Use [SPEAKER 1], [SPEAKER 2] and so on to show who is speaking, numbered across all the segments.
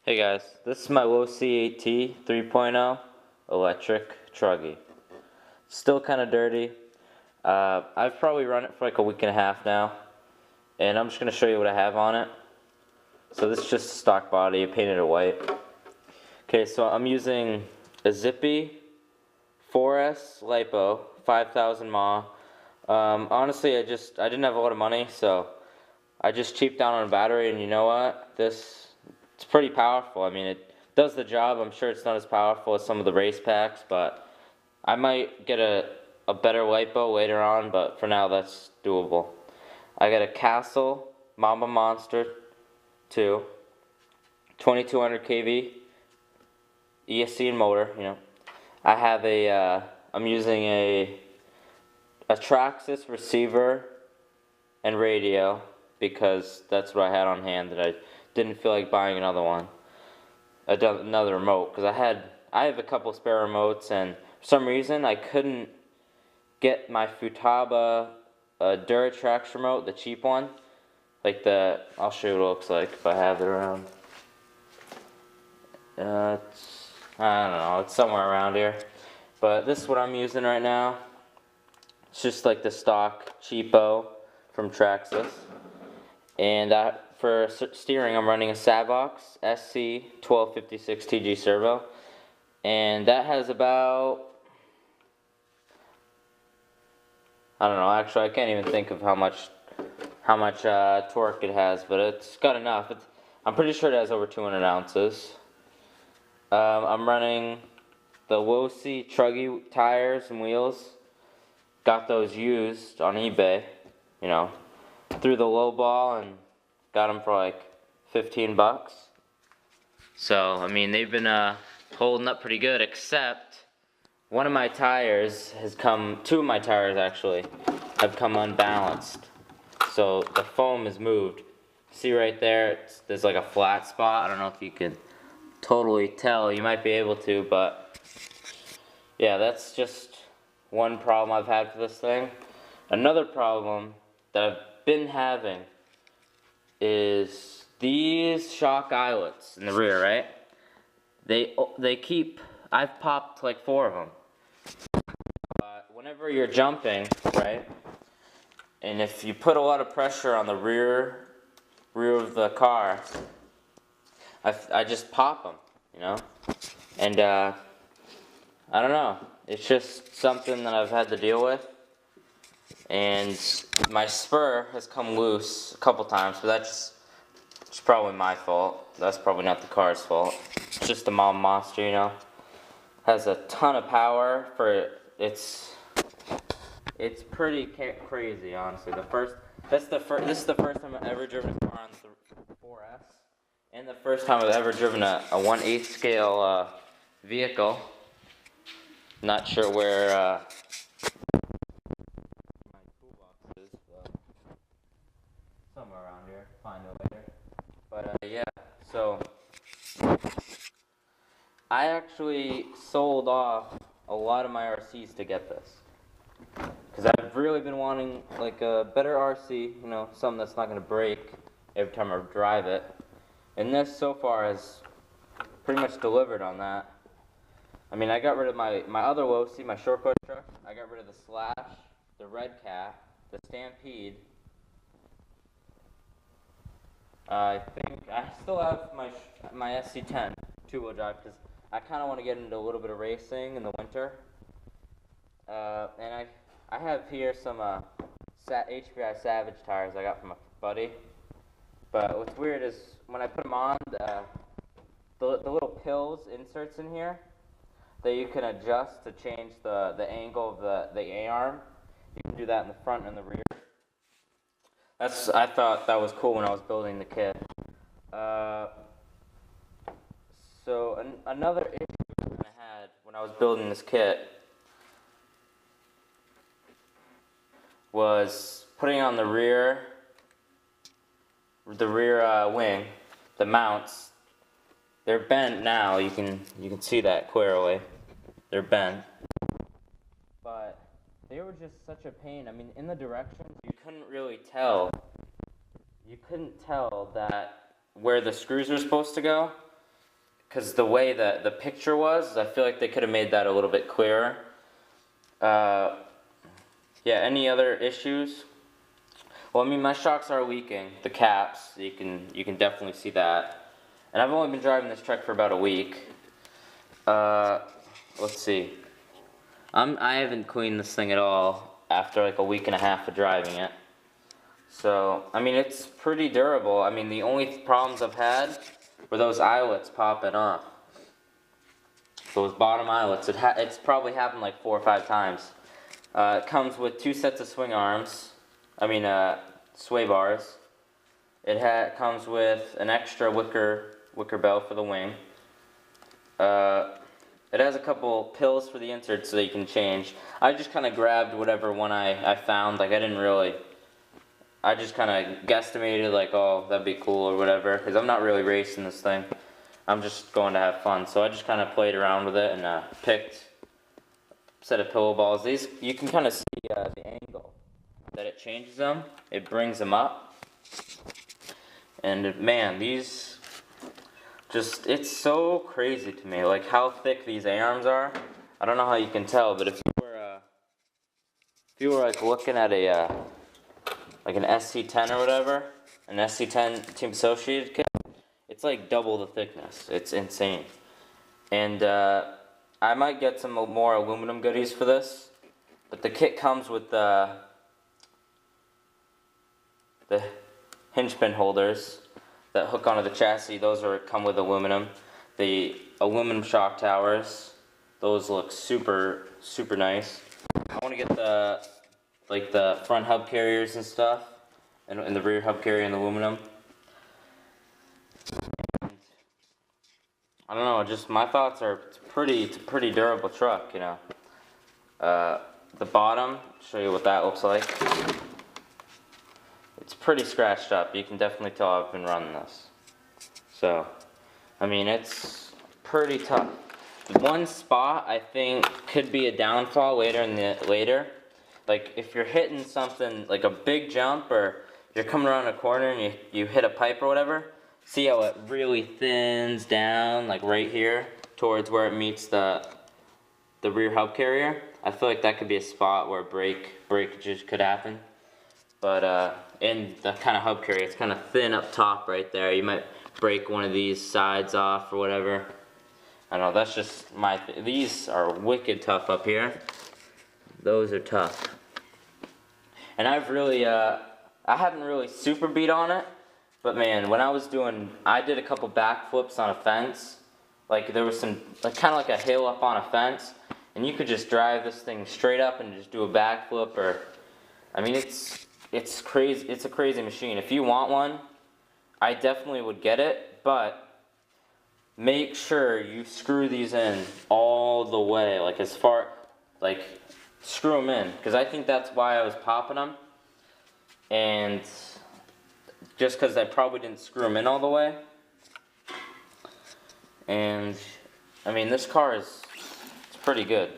[SPEAKER 1] Hey guys, this is my losi 3.0 electric truggy. Still kind of dirty. I've probably run it for like a week and a half now, and I'm just going to show you what I have on it. So this is just a stock body, I painted it white. Okay, so I'm using a Zippy 4S LiPo, 5000 mAh. Honestly, I didn't have a lot of money, so I just cheaped out on a battery, and you know what? It's pretty powerful. I mean, it does the job. I'm sure it's not as powerful as some of the race packs, but I might get a better LiPo later on, but for now that's doable. I got a Castle Mamba Monster 2, 2200 kV ESC and motor, you know. I have I'm using a Traxxas receiver and radio because that's what I had on hand that I didn't feel like buying another one, another remote, because I have a couple spare remotes, and for some reason I couldn't get my Futaba Duratrax remote, the cheap one, like I'll show you what it looks like if I have it around. I don't know, it's somewhere around here, but this is what I'm using right now. It's just like the stock cheapo from Traxxas, and for steering, I'm running a Savox SC 1256 TG servo, and that has about, I don't know, actually I can't even think of how much torque it has, but it's got enough. I'm pretty sure it has over 200 ounces. I'm running the losi truggy tires and wheels. Got those used on eBay, you know, threw the low ball and got them for like 15 bucks. So, I mean, they've been holding up pretty good, except one of my tires two of my tires actually, have come unbalanced. So the foam has moved. See right there, there's like a flat spot. I don't know if you can totally tell. You might be able to, but yeah, that's just one problem I've had for this thing. Another problem that I've been having is these shock eyelets in the rear, right? I've popped like 4 of them. Whenever you're jumping, right, and if you put a lot of pressure on the rear of the car, I just pop them, you know? And I don't know, it's just something that I've had to deal with. And my spur has come loose a couple times, but it's probably my fault. That's probably not the car's fault. It's just a Mamba Monster, you know. Has a ton of power for it's pretty crazy, honestly. This is the first time I've ever driven a car on the 4S, and the first time I've ever driven a 1/8 scale vehicle. Not sure where somewhere around here, find it later. But yeah, so I actually sold off a lot of my RCs to get this, because I've really been wanting like a better RC, you know, something that's not going to break every time I drive it. And this so far has pretty much delivered on that. I mean, I got rid of my other losi, my short course truck. I got rid of the Slash, the Red Cat, the Stampede. I think I still have my SC10 two-wheel drive, because I kind of want to get into a little bit of racing in the winter. And I have here some HBI Savage tires I got from a buddy. But what's weird is when I put them on, the little pills inserts in here that you can adjust to change the angle of the A-arm. You can do that in the front and the rear. I thought that was cool when I was building the kit. So another issue I had when I was building this kit was putting on the rear wing, the mounts. They're bent now. You can see that clearly. They're bent, but they were just such a pain. I mean, in the directions, you couldn't really tell. You couldn't tell that where the screws were supposed to go. because the way that the picture was, I feel like they could have made that a little bit clearer. Yeah, any other issues? Well, I mean, my shocks are leaking, the caps, you can definitely see that. And I've only been driving this truck for about a week. Let's see. I haven't cleaned this thing at all after like a week and a half of driving it. So, I mean, it's pretty durable. I mean, the only problems I've had were those eyelets popping off. Those bottom eyelets. It's probably happened like 4 or 5 times. It comes with 2 sets of swing arms. I mean, sway bars. It comes with an extra wicker bell for the wing. It has a couple pills for the inserts so that you can change. I just kind of grabbed whatever one I found. Like, I just kind of guesstimated, like, oh, that'd be cool or whatever. Because I'm not really racing this thing. I'm just going to have fun. So I just kind of played around with it and picked a set of pillow balls. These, you can kind of see the angle that it changes them. It brings them up. And man, these just, it's so crazy to me, like how thick these A-arms are. I don't know how you can tell, but if you were like looking at a like an SC10 or whatever, an SC10 Team Associated kit, it's like double the thickness. It's insane. And I might get some more aluminum goodies for this, but the kit comes with the hinge pin holders that hook onto the chassis. Those come with aluminum. The aluminum shock towers, those look super nice. I want to get the front hub carriers and stuff, and the rear hub carrier in aluminum. And I don't know, just my thoughts are it's a pretty durable truck, you know. The bottom, show you what that looks like. It's pretty scratched up. You can definitely tell I've been running this. So, I mean, it's pretty tough. One spot I think could be a downfall later. Like if you're hitting something like a big jump, or you're coming around a corner and you hit a pipe or whatever. See how it really thins down, like right here, towards where it meets the rear hub carrier. I feel like that could be a spot where breakages could happen. But in the kind of hub carrier, it's kind of thin up top right there. You might break one of these sides off or whatever. I don't know, that's just these are wicked tough up here. Those are tough. And I've really, I haven't really super beat on it, but man, when I did a couple backflips on a fence. Like there was some, like kind of like a hill up on a fence, and you could just drive this thing straight up and just do a backflip, or, I mean, it's crazy. It's a crazy machine. If you want one, I definitely would get it, but make sure you screw these in all the way, like as far, like screw them in, because I think that's why I was popping them, and just because I probably didn't screw them in all the way. And I mean, this car it's pretty good.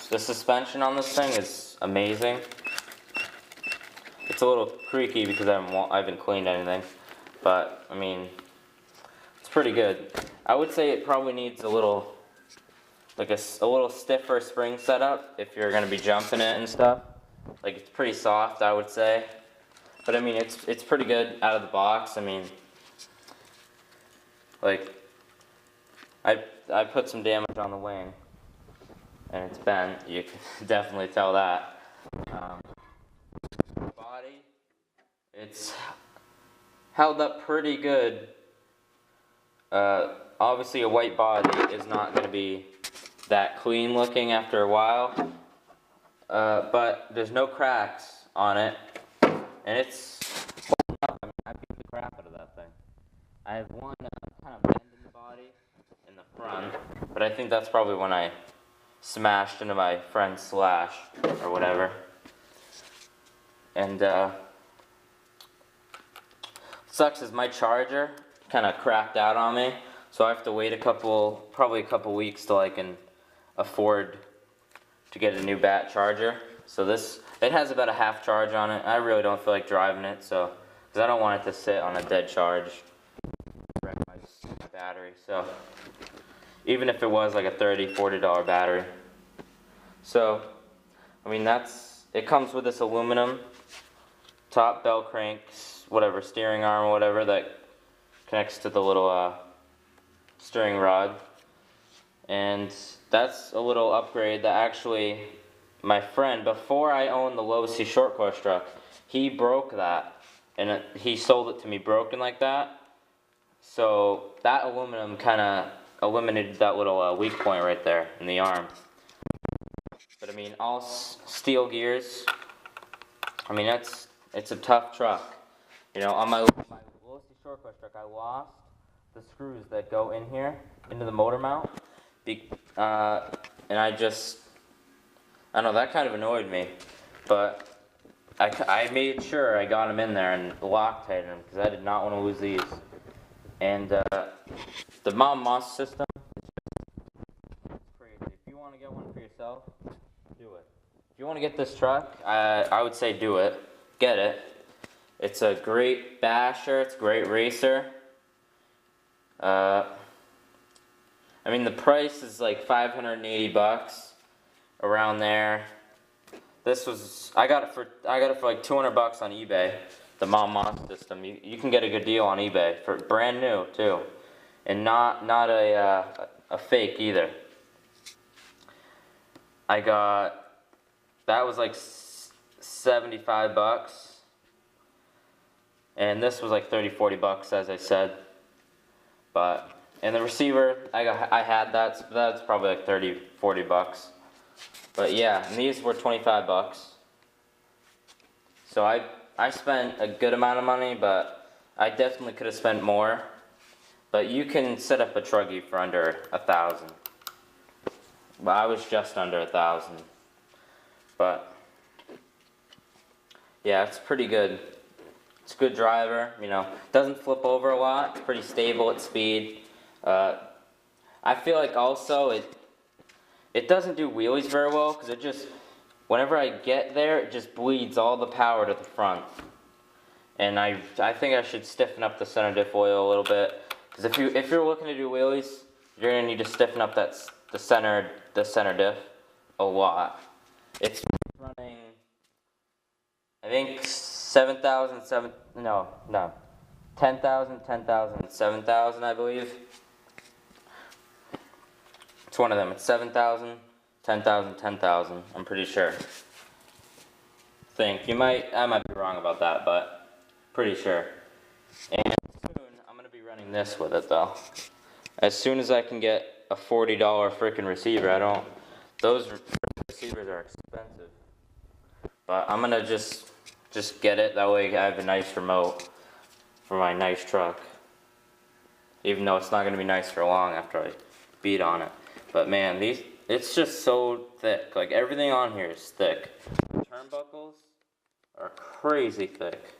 [SPEAKER 1] The suspension on this thing is amazing. It's a little creaky because I haven't cleaned anything, but I mean, it's pretty good. I would say it probably needs a little, like a little stiffer spring setup if you're going to be jumping it and stuff. Like it's pretty soft, I would say. But I mean, it's pretty good out of the box. I mean, like I put some damage on the wing, and it's bent. You can definitely tell that. Body, it's held up pretty good. Obviously, a white body is not going to be that clean looking after a while, but there's no cracks on it, and it's holding up. I mean, I beat the crap out of that thing. I have one kind of bend in the body in the front, but I think that's probably when I smashed into my friend's Slash or whatever. And sucks is my charger kind of crapped out on me, so I have to wait probably a couple weeks till I can afford to get a new bat charger. So it has about a half charge on it. I really don't feel like driving it, because I don't want it to sit on a dead charge, wreck my battery. So even if it was like a $30, $40 battery. So, I mean, it comes with this aluminum top bell cranks, whatever, steering arm or whatever that connects to the little steering rod. And that's a little upgrade that actually my friend, before I owned the losi short course truck, he broke that. And he sold it to me broken like that. So that aluminum kind of eliminated that little weak point right there in the arm. But I mean, all steel gears. I mean, it's a tough truck. You know, on my losi short course truck, I lost the screws that go in here into the motor mount. And I don't know, that kind of annoyed me. But I made sure I got them in there and Loctited them because I did not want to lose these. And the mount system is crazy. If you want to get one for yourself, do it. If you want to get this truck, I would say do it. Get it. It's a great basher. It's a great racer. I mean, the price is like $580, around there. This was I got it for like $200 on eBay. The mount system. You can get a good deal on eBay for brand new too, and not a fake either. I got that was like $75, and this was like $30-$40 as I said. And the receiver, I had that, so that's probably like $30-$40. But yeah, and these were $25. So I spent a good amount of money, but I definitely could have spent more. But you can set up a truggy for under $1,000. But I was just under $1,000. But yeah, it's pretty good. It's a good driver, you know. Doesn't flip over a lot. It's pretty stable at speed. I feel like also it doesn't do wheelies very well because it just, whenever I get there, it just bleeds all the power to the front. And I think I should stiffen up the center diff oil a little bit, because if you're looking to do wheelies, you're gonna need to stiffen up the center diff a lot. It's running, I think 7,000, 10,000, 10,000, 7,000, I believe. It's one of them. It's 7,000, 10,000, 10,000. I'm pretty sure. I might be wrong about that, but pretty sure. And soon I'm gonna be running this with it though. As soon as I can get a $40 freaking receiver, those receivers are expensive. But I'm gonna just get it. That way I have a nice remote for my nice truck. Even though it's not gonna be nice for long after I beat on it. But man, it's just so thick. Like everything on here is thick. The turnbuckles are crazy thick.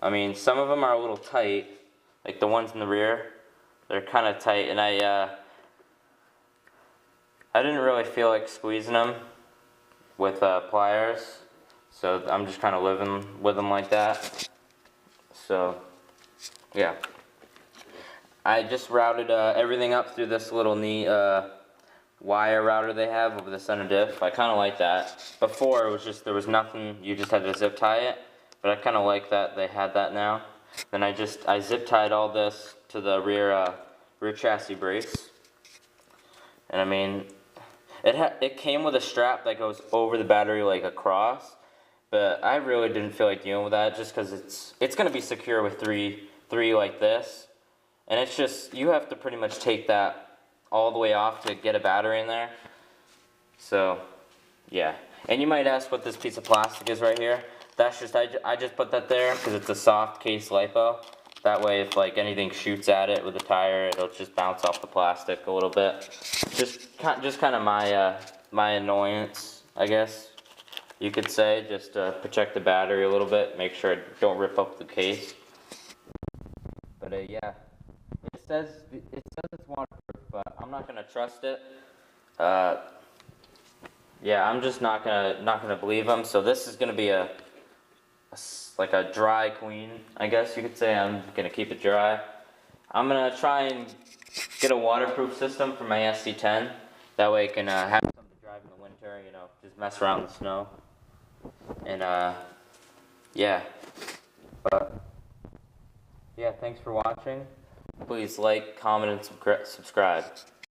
[SPEAKER 1] I mean, some of them are a little tight, like the ones in the rear. They're kind of tight, and I didn't really feel like squeezing them with pliers, so I'm just kind of living with them like that. So, yeah. I just routed everything up through this little neat wire router they have over the center diff. I kind of like that. Before, it was just, there was nothing, you just had to zip tie it. But I kind of like that they had that now. Then I zip tied all this to the rear chassis brace. And I mean, it came with a strap that goes over the battery like across. But I really didn't feel like dealing with that just because it's going to be secure with three like this. And it's just, you have to pretty much take that all the way off to get a battery in there. So, yeah. And you might ask what this piece of plastic is right here. That's just, I just put that there because it's a soft case lipo. That way if like anything shoots at it with a tire, it'll just bounce off the plastic a little bit. Just kind of my annoyance, I guess you could say, just to protect the battery a little bit, make sure it don't rip up the case. But yeah. It says it's waterproof, but I'm not gonna trust it. Yeah, I'm just not gonna believe them. So this is gonna be like a dry clean, I guess you could say. I'm gonna keep it dry. I'm gonna try and get a waterproof system for my SD10. That way I can have something to drive in the winter, you know, just mess around in the snow. And yeah. But yeah, thanks for watching. Please like, comment, and subscribe.